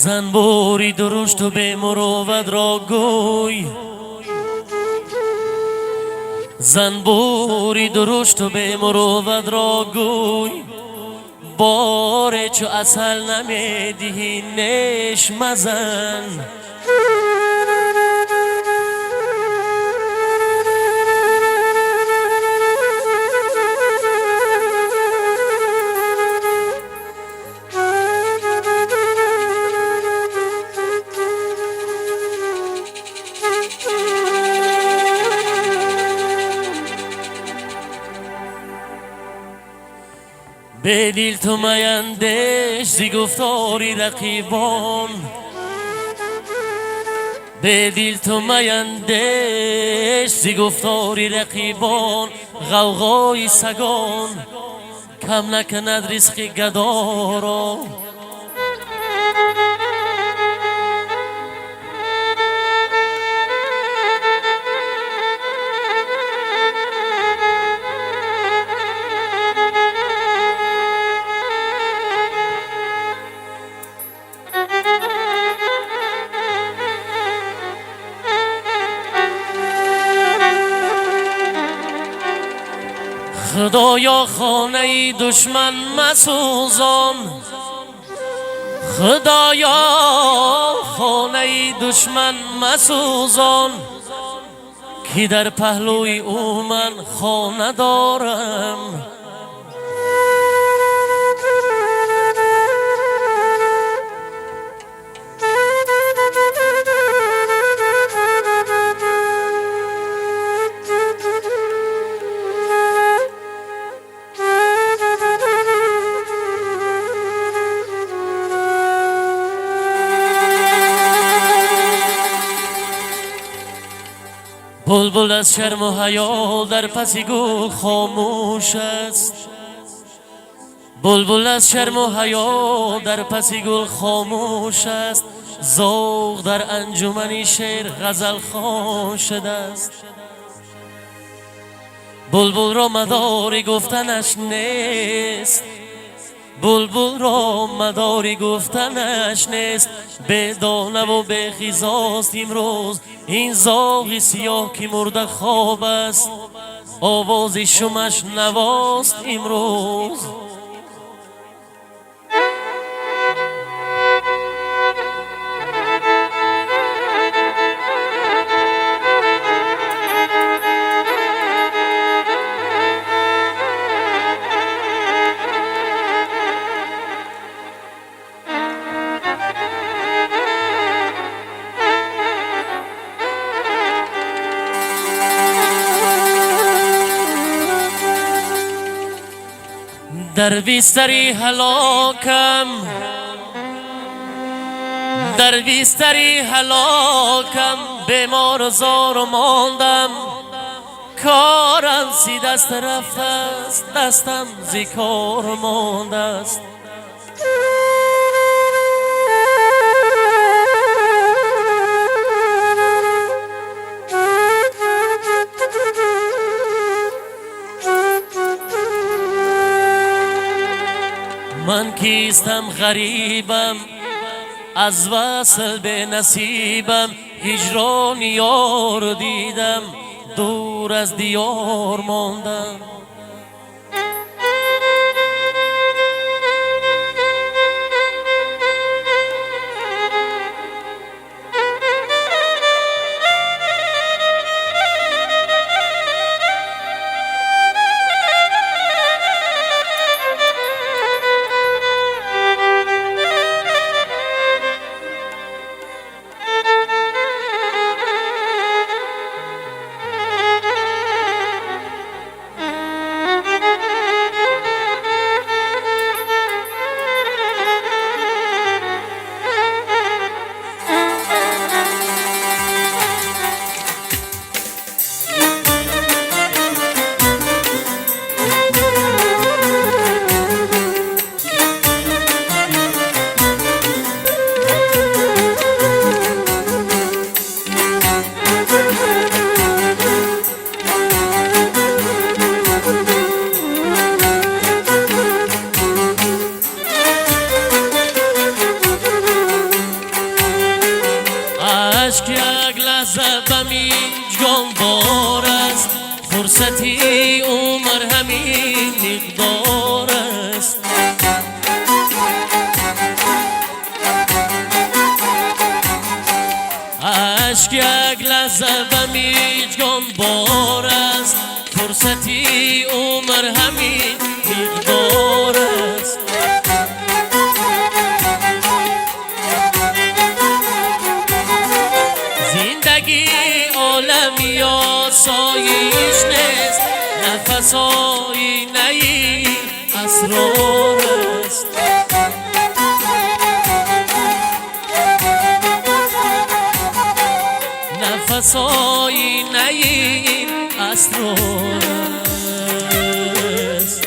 زنبوری درشت و به مروت را گوی، زنبوری درشت و به مروت را گوی، باره چو اصل نمیدهی نش مزن. به دل تو میندش زی گفتاری رقیبان، به دل تو میندش زی گفتاری رقیبان. غوغای سگان کم نکند رزق گدا را. خدایا خانه دشمن مسوزان، خدایا خانه دشمن مسوزان، که در پهلوی او من خانه دارم. بلبل از شرم و حیا در پس گل خاموش است، بلبل از شرم و حیا در پس گل خاموش است. ذوق در انجمن شعر غزل خوان شده است. بلبل را مداری گفتنش نیست، بلبل را مداری گفتنش نیست. به دانه و به خیزاست امروز این زاغ سیاه که مرده خواب است. آواز شمش نواست امروز. در بستری هلاکم، در بستری هلاکم، بیمار و زار ماندم. کارم سی دست رفته است، دستم زی کار مانده است. من کیستم غریبم از وصل به نصیبم، هجران یار دیدم دور از دیار ماندم. عشق یک لحظه بمی جانبار است، فرصتی عمر همین مقدار است. عشق یک لحظه بمی جانبار است، فرصتی عمر همین مقدار است. زندگی عالمی آسایش نیست، نفس آینه ای اسرار است. نفس آینه ای اسرار است.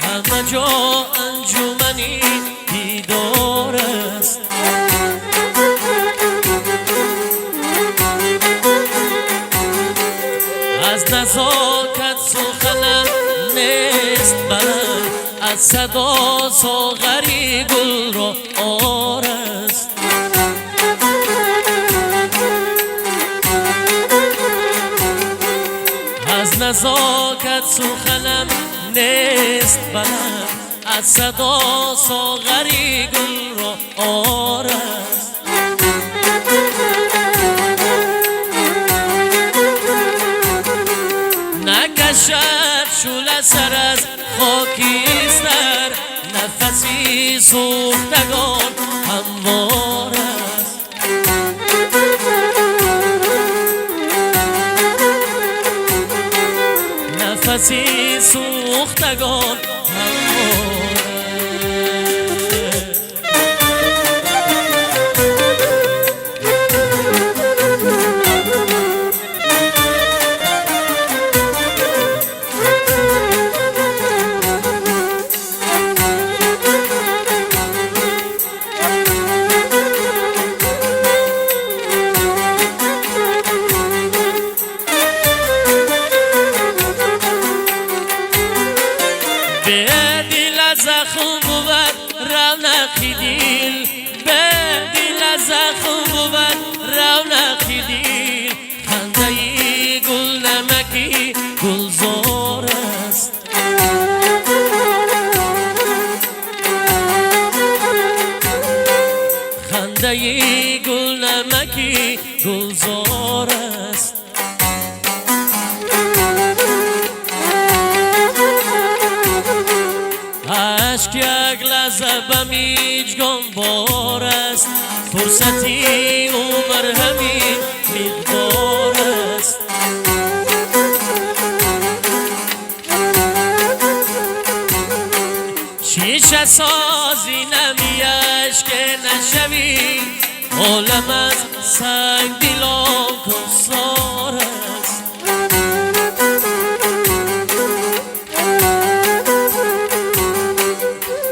همه جا انجمنی دیدار است. از نزاکت سخنم نیست بلند، از صدا ساغری گل را آر است. از نزاکت سخنم نیست بلند، از صدا ساغری گل را آر است. نکشد شعله سر از خاکستر، نفسی سوختگان هموار است. نفسی سوختگان هموار است. به دل زخم بود رونقی دل، به دل زخم بود رونقی دل. خنده گل نمکی گلزار است. خنده گل نمکی گلزار است. عشق یک لحظه بمی جانبار است، فرصتی عمر همین مقدار است. شیشه سازی نمیش که نشوی، عالم از سنگ دلان کسار است.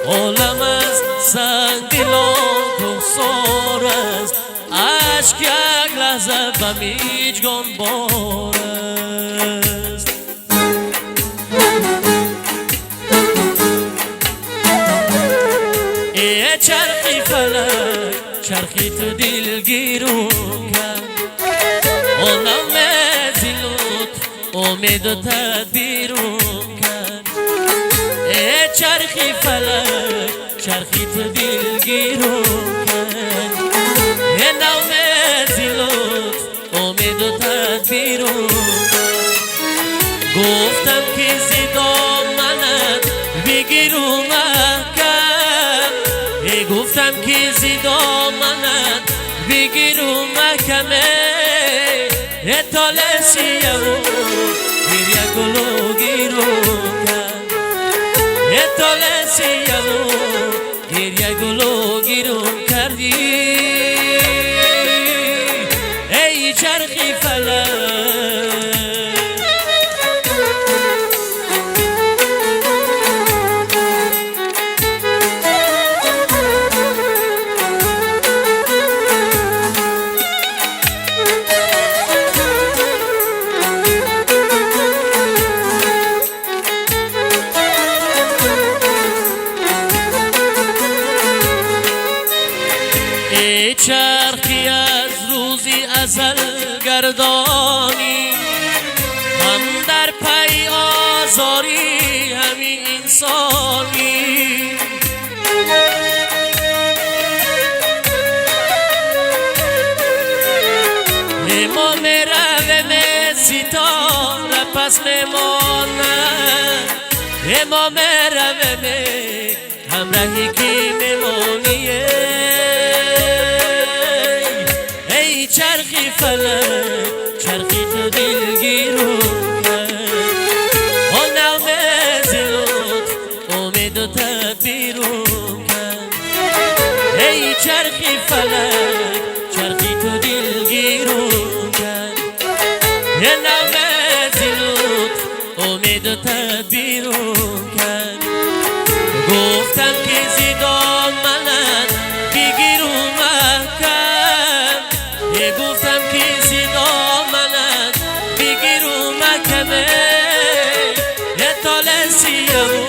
عالم از سنگ دلان کسار است. عشق یک لحظه بمی جانبار است. ای چرخی فلک چرخی تو دلگیرون کرد، عالم زلوت امید و تدبیرون کرد. ای چرخی فلک چرخی تو دلگیرون کرد، ای نام زلوت امید و تدبیرون کرد. گفتم که زدامنت بگیرون محکم، گفتم که زدامنت بگیرون محکمه. اتاله سیهو گریه گلو گیرون کرد، اتاله سیهو گریه گلو گیرم کردی ای چرخی فلک. ای چرخی از روزی ازل گردانی، هم در پی آزاری همی انسانی. امام روم ستاره پس میماند، امام روم همراهی که میمانیه ای چرخی فلک. چرخی تو دلگیرم کرد آن نغم زلوت امید و تدبیرم کرد ای چرخی فلک. چرخی تو دلگیرم کرد یه نغم زلوت امید و تدبیرم کرد. گفتم که زیدان منت بگیرم محکم، گفتم که زیدان منت بگیرم محکمه یه تاله سیامو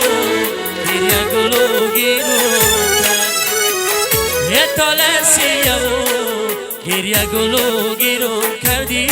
گریه گلو گیرم کرد یه تاله سیامو گریه گلو گیرم کردی